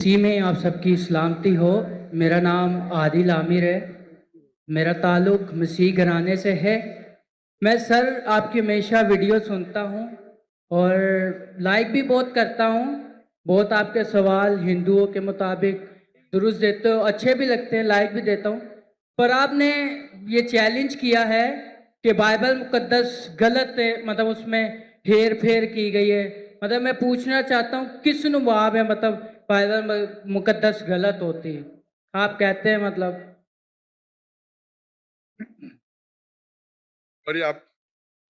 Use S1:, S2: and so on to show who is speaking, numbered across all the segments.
S1: इसी में आप सबकी सलामती हो। मेरा नाम आदिल आमिर है। मेरा ताल्लुक़ मसीह घराने से है। मैं सर आपकी हमेशा वीडियो सुनता हूँ और लाइक भी बहुत करता हूँ। बहुत आपके सवाल हिंदुओं के मुताबिक दुरुस्त देते हो, अच्छे भी लगते हैं, लाइक भी देता हूँ। पर आपने ये चैलेंज किया है कि बाइबल मुकद्दस गलत है, मतलब उसमें हेर फेर की गई है। मतलब मैं पूछना चाहता हूँ किस नुबाब है, मतलब बाइबल मुकद्दस गलत होती है आप कहते हैं, मतलब।
S2: और ये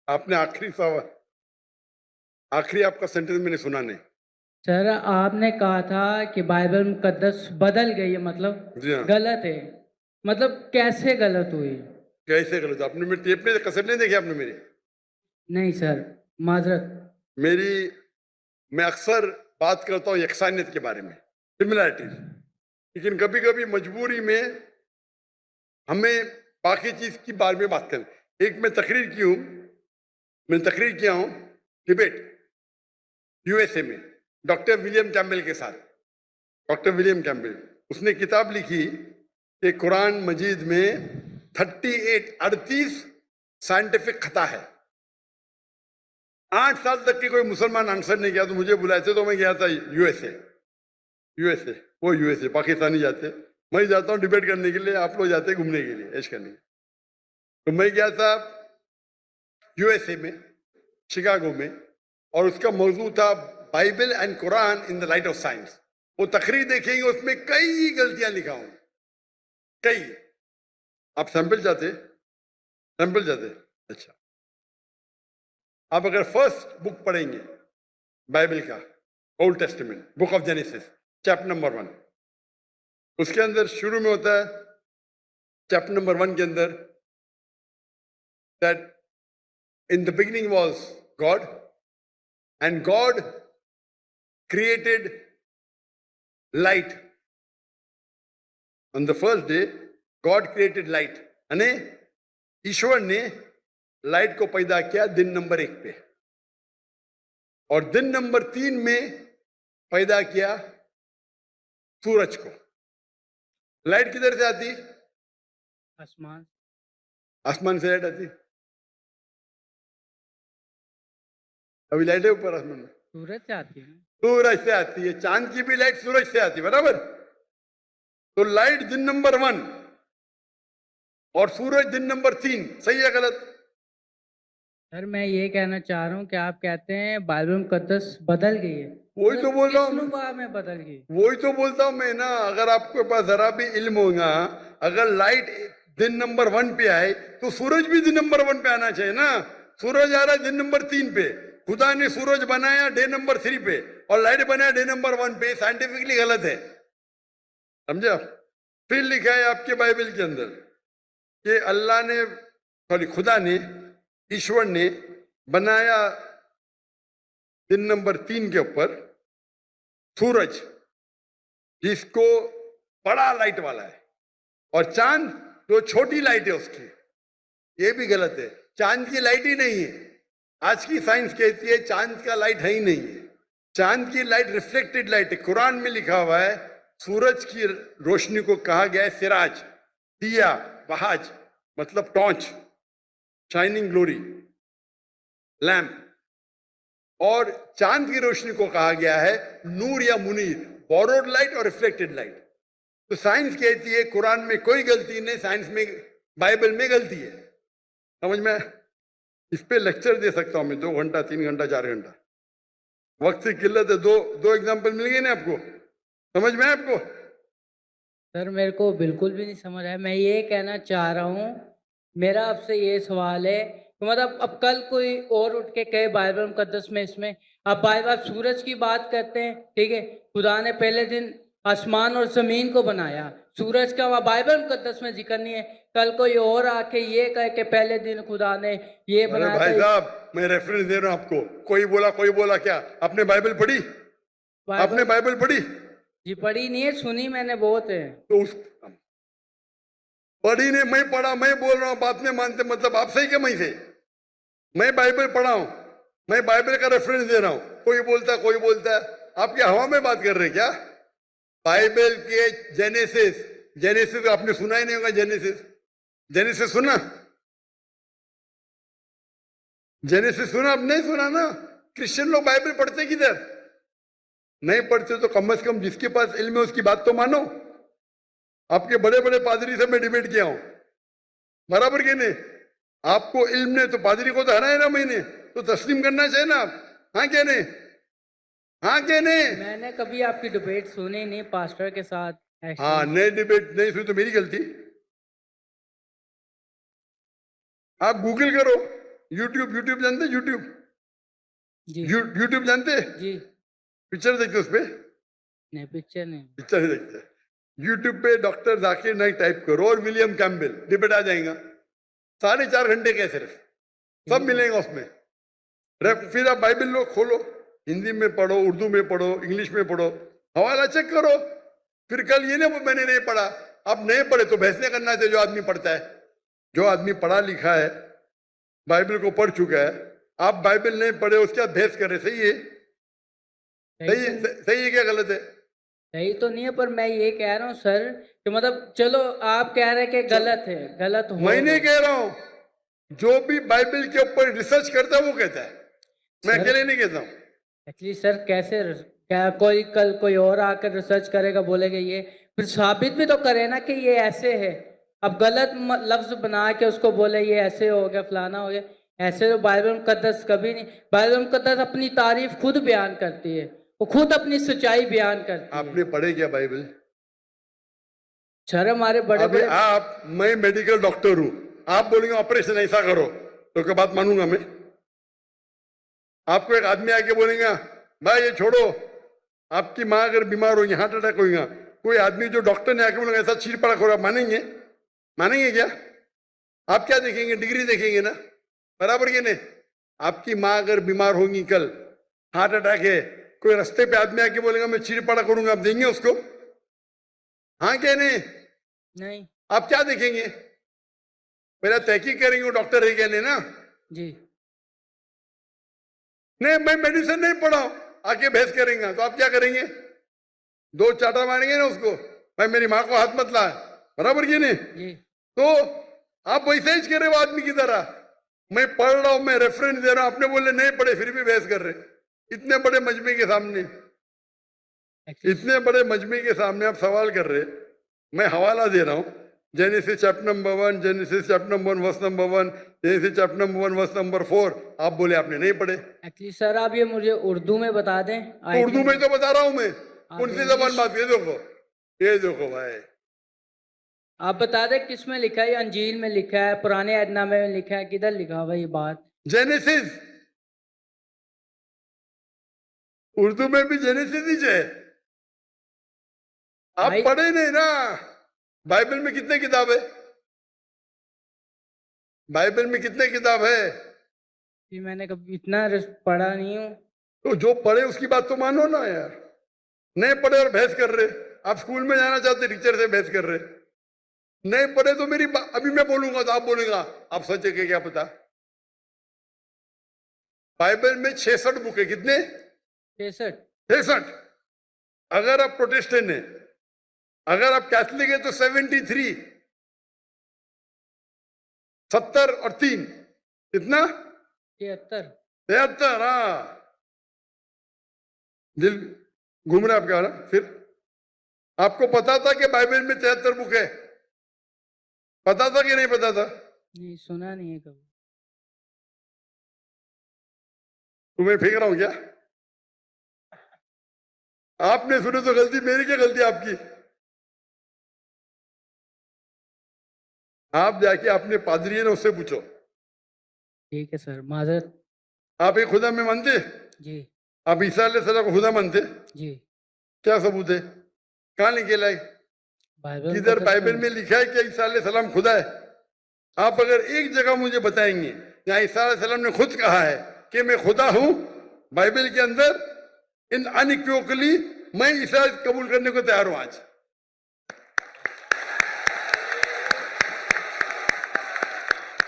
S2: आपने आखिरी सवाल, आखिरी आपका सेंटेंस मैंने सुना नहीं।
S1: सर आपने कहा था कि बाइबल मुकद्दस बदल गई है, मतलब
S2: जी हाँ।
S1: गलत है। मतलब कैसे गलत हुई?
S2: कैसे गलत? आपने मेरे टेप में कसर नहीं देखी आपने मेरी?
S1: नहीं सर, माजरत।
S2: मेरी मैं अक्सर बात करता हूँ यकसानियत के बारे में, सिमिलैरिटीज, लेकिन कभी कभी मजबूरी में हमें बाकी चीज की बारे में बात करें। एक मैं तकरीर किया हूँ डिबेट यूएसए में डॉक्टर विलियम कैम्बेल के साथ। डॉक्टर विलियम कैम्बेल, उसने किताब लिखी कि कुरान मजीद में 38 साइंटिफिक खता है। 8 साल तक के कोई मुसलमान आंसर नहीं किया, तो मुझे बुलाए थे, तो मैं गया था यूएसए पाकिस्तानी जाते, मैं जाता हूँ डिबेट करने के लिए, आप लोग जाते घूमने के लिए, ऐश करने। तो मैं गया था यूएसए में, शिकागो में, और उसका मौजू था Bible and Quran in the light of science. वो तकरीर देखेंगे, उसमें कई गलतियां लिखा हूं, कई। आप सैंपल जाते? अच्छा, आप अगर फर्स्ट बुक पढ़ेंगे बाइबल का, old testament, book of genesis, chapter number 1, उसके अंदर शुरू में होता है, चैप्टर नंबर 1 के अंदर, that in the beginning was God and God created light. On the first day God created light, यानी ईश्वर ने लाइट को पैदा किया दिन नंबर 1 पे, और दिन नंबर 3 में पैदा किया सूरज को। लाइट किधर से आती?
S1: आसमान।
S2: आसमान से लाइट आती। अभी लाइट है ऊपर आसमान में?
S1: सूरज से आती है।
S2: सूरज से आती है। चांद की भी लाइट सूरज से आती है, बराबर? तो लाइट दिन नंबर 1 और सूरज दिन नंबर 3, सही है गलत?
S1: सर मैं ये कहना चाह रहा हूँ कि आप कहते हैं बाइबल मुकद्दस बदल गई है।
S2: वही तो बोल रहा
S1: किस
S2: हूँ,
S1: नुबाब में बदल गई?
S2: वही तो बोलता हूं मैं ना। अगर आपके पास जरा भी इल्म होगा, अगर लाइट दिन नंबर 1 पे आए तो सूरज भी दिन नंबर 1 पे आना चाहिए ना। सूरज आ रहा है दिन नंबर 3 पे, खुदा ने सूरज बनाया डे नंबर 3 पे और लाइट बनाया डे नंबर 1 पे। साइंटिफिकली गलत है, समझे आप? फिर लिखा है आपके बाइबल के अंदर कि अल्लाह ने, सॉरी, खुदा ने, ईश्वर ने बनाया दिन नंबर 3 के ऊपर सूरज, जिसको बड़ा लाइट वाला है, और चांद जो छोटी लाइट है उसकी। ये भी गलत है, चांद की लाइट ही नहीं है। आज की साइंस कहती है चांद का लाइट है ही नहीं है। चांद की लाइट रिफ्लेक्टेड लाइट है। कुरान में लिखा हुआ है सूरज की रोशनी को कहा गया है सिराज, दिया, बहाज, मतलब टॉर्च, शाइनिंग ग्लोरी, लैम्प। और चांद की रोशनी को कहा गया है नूर या मुनीर, बोरोड लाइट और रिफ्लेक्टेड लाइट। तो साइंस कहती है कुरान में कोई गलती नहीं, साइंस में, बाइबल में गलती है। समझ में? इस पे लेक्चर दे सकता हूं मैं 2 घंटा, 3 घंटा, 4 घंटा। वक्त की किल्लत है। दो एग्जाम्पल मिल गए ना आपको? समझ में आपको?
S1: सर मेरे को बिल्कुल भी नहीं समझ आया। मैं ये कहना चाह रहा हूँ, मेरा आपसे ये सवाल है कि मतलब अब कल कोई और उठ के कहे बाइबल मुकद्दस में, इसमें अब बाइबल सूरज की बात करते हैं, ठीक है, खुदा ने पहले दिन आसमान और जमीन को बनाया, सूरज का वहाँ बाइबल मुकद्दस में जिक्र नहीं है। कल कोई और आके ये कहे कि पहले दिन खुदा ने ये
S2: अरे
S1: बनाया
S2: भाई
S1: था।
S2: साहब, मैं रेफरेंस दे रहा हूं आपको। कोई बोला क्या? आपने बाइबल पढ़ी? आपने बाइबल पढ़ी?
S1: जी पढ़ी नहीं है, सुनी मैंने बहुत है।
S2: तो उस पढ़ी ने, मैं पढ़ा, मैं बोल रहा हूं, बात में मानते, मतलब आप सही क्या मैं से? मैं बाइबल पढ़ा हूं, मैं बाइबल का रेफरेंस दे रहा हूं। कोई बोलता है, आप क्या हवा में बात कर रहे हैं क्या? बाइबल के जेनेसिस, जेनेसिस आपने सुना ही नहीं होगा। जेनेसिस, जेनेसिस सुना? जेनेसिस सुना? आप नहीं सुना ना। क्रिश्चियन लोग बाइबल पढ़ते किधर? नहीं पढ़ते तो कम से कम जिसके पास इल्म है उसकी बात तो मानो। आपके बड़े बड़े पादरी से मैं डिबेट किया हूं, बराबर के नहीं? आपको इल्म नहीं तो पादरी को तो हराए ना मैंने, तो तस्लीम करना चाहिए ना आप। हाँ क्या नहीं? हाँ क्या नहीं?
S1: मैंने कभी आपकी डिबेट सुनी नहीं पास्टर के साथ।
S2: हाँ, नहीं डिबेट नहीं सुनी तो मेरी गलती। आप गूगल करो, यूट्यूब, यूट्यूब जानते? यूट्यूब,
S1: जी
S2: यूट्यूब जानते?
S1: जी।
S2: पिक्चर देखते उस पे?
S1: नहीं, पिक्चर नहीं।
S2: पिक्चर नहीं देखते। यूट्यूब पे डॉक्टर जाकिर नाइक टाइप करो और विलियम कैम्पबेल, डिबेट आ जाएगा। 4.5 घंटे के सिर्फ, सब मिलेगा उसमें। फिर आप बाइबल लो, खोलो, हिंदी में पढ़ो, उर्दू में पढ़ो, इंग्लिश में पढ़ो, हवाला चेक करो। फिर कल ये ना मैंने नहीं पढ़ा, आप नहीं पढ़े तो बहस नहीं करना चाहिए। जो आदमी पढ़ता है, जो आदमी पढ़ा लिखा है, बाइबल को पढ़ चुका है, आप बाइबल नहीं पढ़े उसके बाद बहस कर रहे, सही है? सही है? सही है क्या गलत है?
S1: सही तो नहीं है, पर मैं ये कह रहा हूँ सर कि मतलब चलो आप कह रहे हैं कि गलत है, गलत हो।
S2: मैं नहीं कह रहा हूं, जो भी बाइबल के ऊपर रिसर्च करता है वो कहता है, मैं अकेले नहीं कहता हूं।
S1: एक्चुअली सर कैसे क्या कोई कल कोई और आकर रिसर्च करेगा, बोलेगा ये, फिर साबित भी तो करे ना कि ये ऐसे है। अब गलत लफ्ज बना के उसको बोले ये ऐसे हो गया, फलाना हो गया, ऐसे तो बाइबल मुकद्दस कभी नहीं। बाइबल मुकद्दस अपनी तारीफ खुद बयान करती है, वो खुद अपनी सच्चाई बयान करती है।
S2: आपने पढ़े क्या बाइबल?
S1: सर हमारे बड़े
S2: अभी
S1: बड़े
S2: आप, मैं मेडिकल डॉक्टर हूं, आप बोलेंगे ऑपरेशन ऐसा करो तो क्या बात मानूंगा मैं? आपको एक आदमी आके बोलेगा भाई ये छोड़ो, आपकी माँ अगर बीमार होगी, हार्ट अटैक होगा, कोई आदमी जो डॉक्टर ने आके बोलेगा ऐसा चीर पड़ा करो, आप मानेंगे? मानेंगे क्या? आप क्या देखेंगे? डिग्री देखेंगे ना, बराबर के नहीं? आपकी माँ अगर बीमार होगी, कल हार्ट अटैक है, कोई रास्ते पे आदमी आके बोलेगा मैं चीर पड़ा करूंगा, आप देंगे उसको? हाँ क्या नहीं?
S1: नहीं
S2: आप क्या देखेंगे? पहले तहकीक करेंगे वो डॉक्टर है क्या नहीं ना?
S1: जी।
S2: नहीं, मैं मेडिसिन नहीं पढ़ा हूं, आके बहस करेंगे तो आप क्या करेंगे? 2 चाटा मारेंगे ना उसको, भाई मेरी माँ को हाथ मत ला, बराबर की नहीं?
S1: जी
S2: तो आप वैसे ही करे वो आदमी की तरह, मैं पढ़ रहा हूं, मैं रेफरेंस दे रहा हूं, आपने बोले नहीं पढ़े फिर भी बहस कर रहे। इतने बड़े मजमे के सामने, इतने बड़े मजमे के सामने आप सवाल कर रहे, मैं हवाला दे रहा हूं, Genesis chapter number 1, Genesis chapter number 1 verse number 1, Genesis chapter number 1 verse number 4, आप बोले आपने नहीं पढ़े।
S1: एक्चुअली सर आप ये मुझे उर्दू में बता दें।
S2: तो उर्दू में तो बता रहा हूं मैं, कौन सी जबान बात? ये देखो, ये देखो भाई,
S1: आप बता दें किस में लिखा है? अंजील में लिखा है, पुराने अहदनामे में लिखा है, किधर लिखा हुआ ये बात?
S2: जेनेसिस, उर्दू में भी जेनेसिस ही है। आप
S1: भाई
S2: पढ़े नहीं ना। बाइबल में कितने किताब है? बाइबल में कितने किताब है?
S1: ये मैंने कभी इतना पढ़ा नहीं हूँ।
S2: तो जो पढ़े उसकी बात तो मानो ना यार। नहीं पढ़े और बहस कर रहे, आप स्कूल में जाना चाहते टीचर से बहस कर रहे, नहीं पढ़े तो मेरी अभी मैं बोलूंगा तो आप बोलेगा आप सच है क्या पता? बाइबल में 66 बुक है, कितने?
S1: 63।
S2: 63। अगर आप प्रोटेस्टेंट है, अगर आप कैथलिक है तो 73, 70 और 3 कितना?
S1: 73।
S2: 73। हाँ, दिल घूम रहा है आपका ना। फिर आपको पता था कि बाइबल में 73 बुक है? पता था कि नहीं पता था?
S1: नहीं, सुना नहीं है कभी।
S2: तुम्हें फेंक रहा हूं क्या? आपने सुने तो गलती मेरी, क्या गलती आपकी? आप जाके अपने पादरी है ना उससे पूछो।
S1: ठीक है सर, माजरत।
S2: आप एक खुदा में मानते?
S1: जी
S2: आप ईसा अलैहिस्सलाम को खुदा मानते?
S1: जी।
S2: क्या सबूत है? कहाँ लिखे लाए?
S1: बाइबल
S2: किधर
S1: मुकद्दस
S2: बाइबल में लिखा है कि ईसा अलैहिस्सलाम खुदा है? आप अगर एक जगह मुझे बताएंगे जहां ईसा अलैहिस्सलाम ने खुद कहा है कि मैं खुदा हूं, बाइबल के अंदर इन अनइक्विवोकली, मैं ईसा कबूल करने को तैयार हूं आज।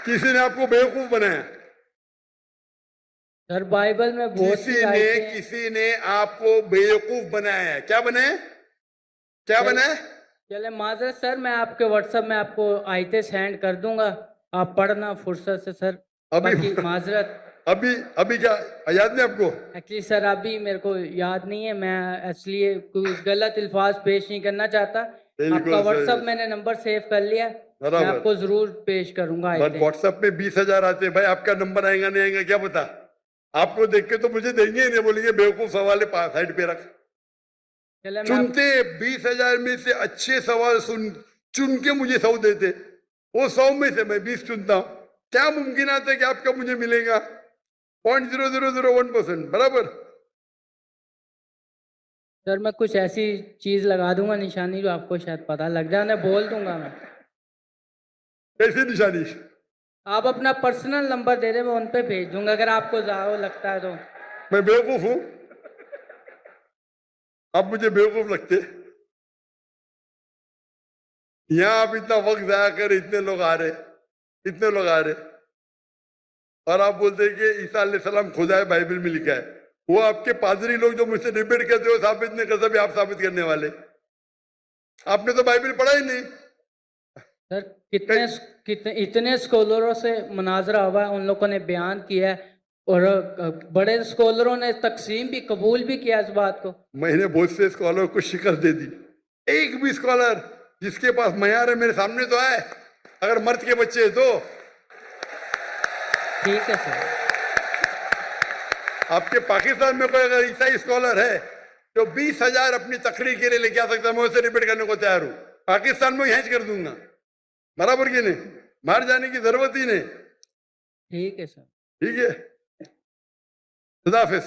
S2: किसी ने आपको बेवकूफ बनाया?
S1: सर बाइबल में बहुत सी आयतें हैं।
S2: किसी ने आपको बेवकूफ बनाया है। क्या बनाया? क्या बना है?
S1: चले माजरत सर, मैं आपके व्हाट्सएप में आपको आयते सेंड कर दूंगा, आप पढ़ना फुर्सत से सर।
S2: अभी
S1: बाकी माजरत,
S2: अभी अभी क्या याद नहीं आपको?
S1: एक्चुअली सर अभी मेरे को याद नहीं है, मैं इसलिए कोई गलत अल्फाज पेश नहीं करना चाहता।
S2: बिल्कुल
S1: आपका
S2: सही।
S1: व्हाट्सएप मैंने नंबर सेव कर लिया, मैं
S2: बराबर।
S1: आपको जरूर पेश करूंगा
S2: बट
S1: आयतें।
S2: व्हाट्सएप में 20,000 आते हैं भाई, आपका नंबर आएगा नहीं आएगा क्या पता? आपको देख के तो मुझे देंगे ही नहीं, बोलेंगे बेवकूफ सवाल है साइड पे रख।
S1: चले मैं
S2: चुनते 20,000 में से अच्छे सवाल चुन के मुझे 100 देते, वो 100 में से मैं 20 चुनता हूं। क्या मुमकिन आता है कि आपका मुझे मिलेगा? 0.0001%। बराबर।
S1: सर मैं कुछ ऐसी चीज लगा दूंगा निशानी जो आपको शायद पता लग जाए, मैं बोल दूंगा मैं।
S2: कैसी निशानी?
S1: आप अपना पर्सनल नंबर दे दे, मैं उन पे भेज दूंगा अगर आपको ज्यादा लगता है तो।
S2: मैं बेवकूफ हूं? आप मुझे बेवकूफ लगते? यहां आप इतना वक्त जाया कर, इतने लोग आ रहे, इतने लोग आ रहे, और आप बोलते हैं कि ईसा अलैहिस्सलाम खुदा है, बाइबल में लिखा है। वो आपके पादरी लोग जो मुझसे डिबेट करते हो साबित नहीं कर सकते, आप साबित करने वाले। आपने तो बाइबल पढ़ा ही नहीं।
S1: सर कितने इतने स्कॉलरों से मुनाजरा हुआ है, उन लोगों ने बयान किया है, और बड़े स्कॉलरों ने तकसीम भी कबूल भी किया इस बात को।
S2: मैंने बहुत से स्कॉलर को शिकस्त दे दी। एक भी स्कॉलर जिसके पास मयार है मेरे सामने तो आए, अगर मर्द के बच्चे हैं तो।
S1: ठीक है सर।
S2: आपके पाकिस्तान में कोई अगर ईसाई स्कॉलर है तो 20,000 अपनी तकरीर के लिए लेके आ सकता है, मैं उसे रिपीट करने को तैयार हूं। पाकिस्तान में हैंच कर दूंगा। बराबर की नहीं? बाहर जाने की जरूरत ही नहीं।
S1: ठीक है सर।
S2: ठीक है, खुदा हाफिज।